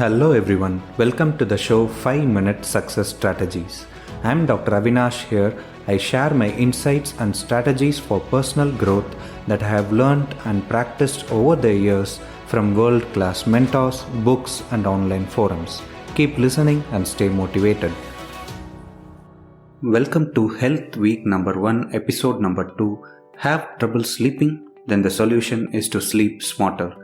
Hello everyone, welcome to the show 5 Minute Success Strategies. I am Dr. Avinash here. I share my insights and strategies for personal growth that I have learned and practiced over the years from world-class mentors, books and online forums. Keep listening and stay motivated. Welcome to Health Week number 1, episode number 2. Have trouble sleeping? Then the solution is to sleep smarter.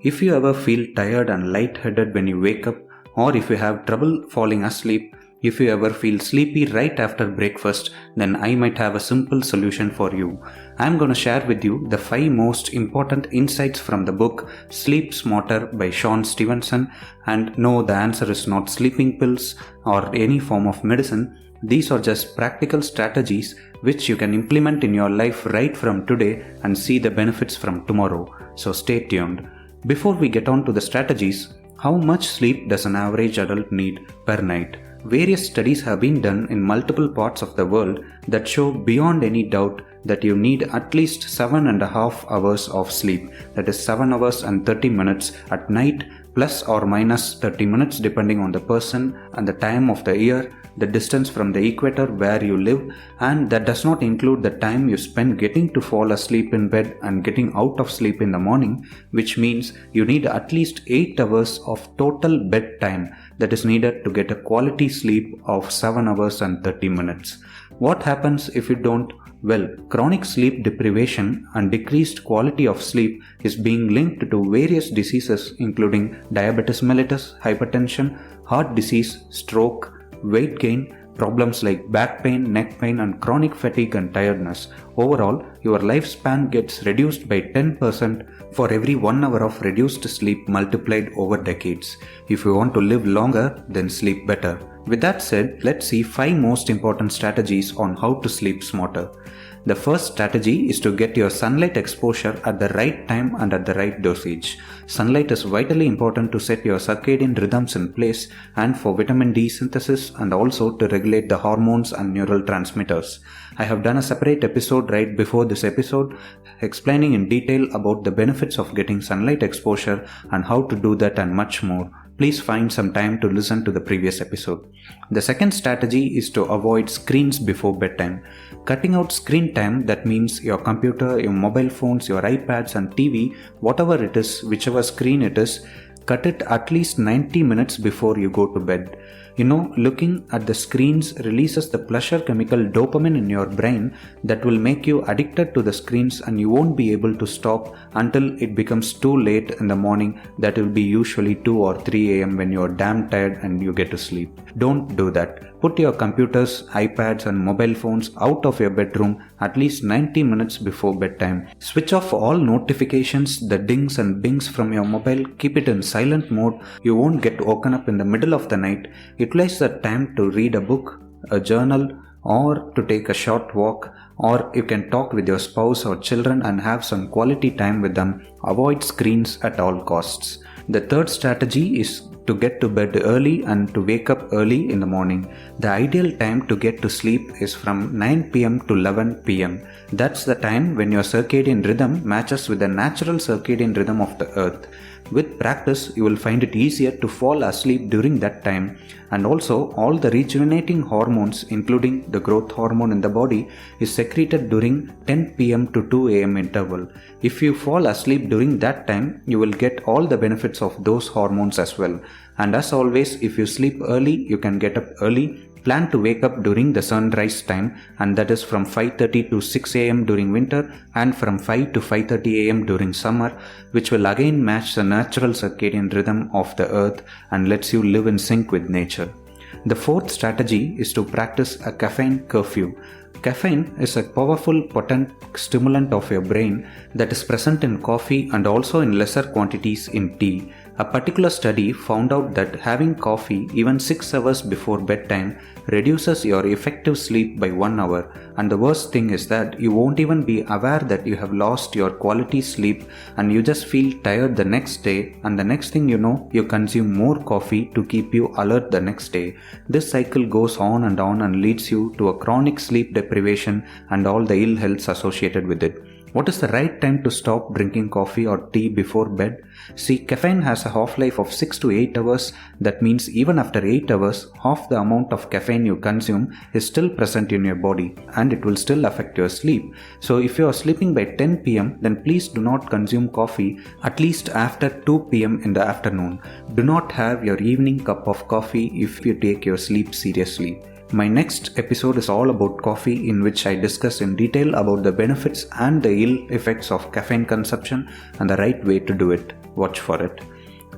If you ever feel tired and lightheaded when you wake up, or if you have trouble falling asleep, if you ever feel sleepy right after breakfast, then I might have a simple solution for you. I'm going to share with you the 5 most important insights from the book Sleep Smarter by Shawn Stevenson. And no, the answer is not sleeping pills or any form of medicine. These are just practical strategies which you can implement in your life right from today and see the benefits from tomorrow. So stay tuned. Before we get on to the strategies, how much sleep does an average adult need per night? Various studies have been done in multiple parts of the world that show beyond any doubt that you need at least 7.5 hours of sleep, that is 7 hours and 30 minutes at night, plus or minus 30 minutes depending on the person and the time of the year, the distance from the equator where you live, and that does not include the time you spend getting to fall asleep in bed and getting out of sleep in the morning, which means you need at least 8 hours of total bedtime that is needed to get a quality sleep of 7 hours and 30 minutes. What happens if you don't? Well, chronic sleep deprivation and decreased quality of sleep is being linked to various diseases including diabetes mellitus, hypertension, heart disease, stroke, weight gain, problems like back pain, neck pain and chronic fatigue and tiredness. Overall, your lifespan gets reduced by 10% for every 1 hour of reduced sleep multiplied over decades. If you want to live longer, then sleep better. With that said, let's see 5 most important strategies on how to sleep smarter. The first strategy is to get your sunlight exposure at the right time and at the right dosage. Sunlight is vitally important to set your circadian rhythms in place and for vitamin D synthesis and also to regulate the hormones and neural transmitters. I have done a separate episode right before this episode explaining in detail about the benefits of getting sunlight exposure and how to do that and much more. Please find some time to listen to the previous episode. The second strategy is to avoid screens before bedtime. Cutting out screen time, that means your computer, your mobile phones, your iPads and TV, whatever it is, whichever screen it is, cut it at least 90 minutes before you go to bed. Looking at the screens releases the pleasure chemical dopamine in your brain that will make you addicted to the screens and you won't be able to stop until it becomes too late in the morning. That will be usually 2 or 3 a.m. when you're damn tired and you get to sleep. Don't do that. Put your computers, iPads and mobile phones out of your bedroom at least 90 minutes before bedtime. Switch off all notifications, the dings and bings from your mobile. Keep it in silent mode. You won't get woken up in the middle of the night. Utilize that time to read a book, a journal, or to take a short walk, or you can talk with your spouse or children and have some quality time with them. Avoid screens at all costs. The third strategy is to get to bed early and to wake up early in the morning. The ideal time to get to sleep is from 9 pm to 11 pm. That's the time when your circadian rhythm matches with the natural circadian rhythm of the earth. With practice, you will find it easier to fall asleep during that time, and also all the rejuvenating hormones including the growth hormone in the body is secreted during 10 pm to 2 am interval. If you fall asleep during that time, you will get all the benefits of those hormones as well. And as always, if you sleep early, you can get up early. Plan to wake up during the sunrise time, and that is from 5:30 to 6 am during winter and from 5 to 5:30 am during summer, which will again match the natural circadian rhythm of the earth and lets you live in sync with nature. The fourth strategy is to practice a caffeine curfew. Caffeine is a powerful, potent stimulant of your brain that is present in coffee and also in lesser quantities in tea. A particular study found out that having coffee even 6 hours before bedtime reduces your effective sleep by 1 hour, and the worst thing is that you won't even be aware that you have lost your quality sleep and you just feel tired the next day, and the next thing you know, you consume more coffee to keep you alert the next day. This cycle goes on and leads you to a chronic sleep deprivation and all the ill healths associated with it. What is the right time to stop drinking coffee or tea before bed? See, caffeine has a half-life of 6 to 8 hours. That means even after 8 hours, half the amount of caffeine you consume is still present in your body and it will still affect your sleep. So if you are sleeping by 10 pm, then please do not consume coffee at least after 2 pm in the afternoon. Do not have your evening cup of coffee if you take your sleep seriously. My next episode is all about coffee, in which I discuss in detail about the benefits and the ill effects of caffeine consumption and the right way to do it. Watch for it.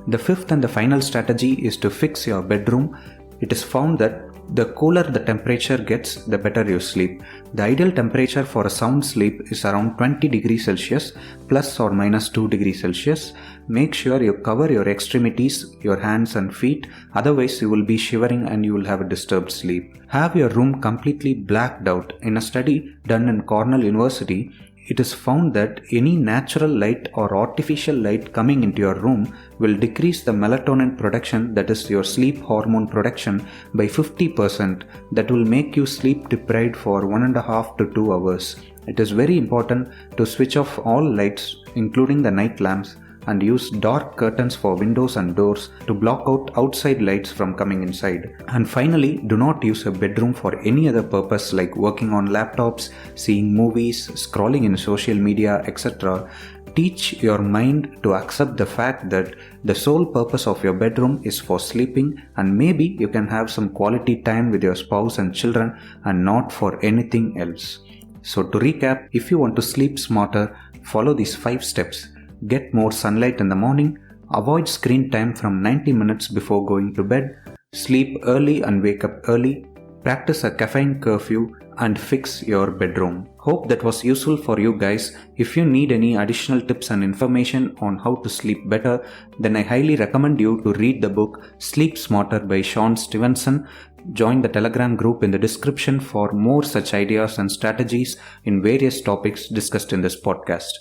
The fifth and the final strategy is to fix your bedroom. It is found that the cooler the temperature gets, the better you sleep. The ideal temperature for a sound sleep is around 20 degrees Celsius plus or minus 2 degrees Celsius. Make sure you cover your extremities, your hands and feet, otherwise you will be shivering and you will have a disturbed sleep. Have your room completely blacked out. In a study done in Cornell University, it is found that any natural light or artificial light coming into your room will decrease the melatonin production, that is your sleep hormone production, by 50%. That will make you sleep deprived for 1.5 to 2 hours. It is very important to switch off all lights, including the night lamps, and use dark curtains for windows and doors to block out outside lights from coming inside. And finally, do not use a bedroom for any other purpose like working on laptops, seeing movies, scrolling in social media, etc. Teach your mind to accept the fact that the sole purpose of your bedroom is for sleeping, and maybe you can have some quality time with your spouse and children and not for anything else. So to recap, if you want to sleep smarter, follow these 5 steps. Get more sunlight in the morning, avoid screen time from 90 minutes before going to bed, sleep early and wake up early, practice a caffeine curfew, and fix your bedroom. Hope that was useful for you guys. If you need any additional tips and information on how to sleep better, then I highly recommend you to read the book Sleep Smarter by Sean Stevenson. Join the Telegram group in the description for more such ideas and strategies in various topics discussed in this podcast.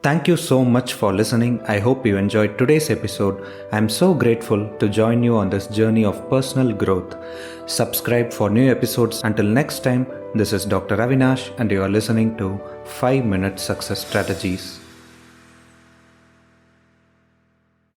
Thank you so much for listening. I hope you enjoyed today's episode. I am so grateful to join you on this journey of personal growth. Subscribe for new episodes. Until next time, this is Dr. Avinash and you are listening to 5 Minute Success Strategies.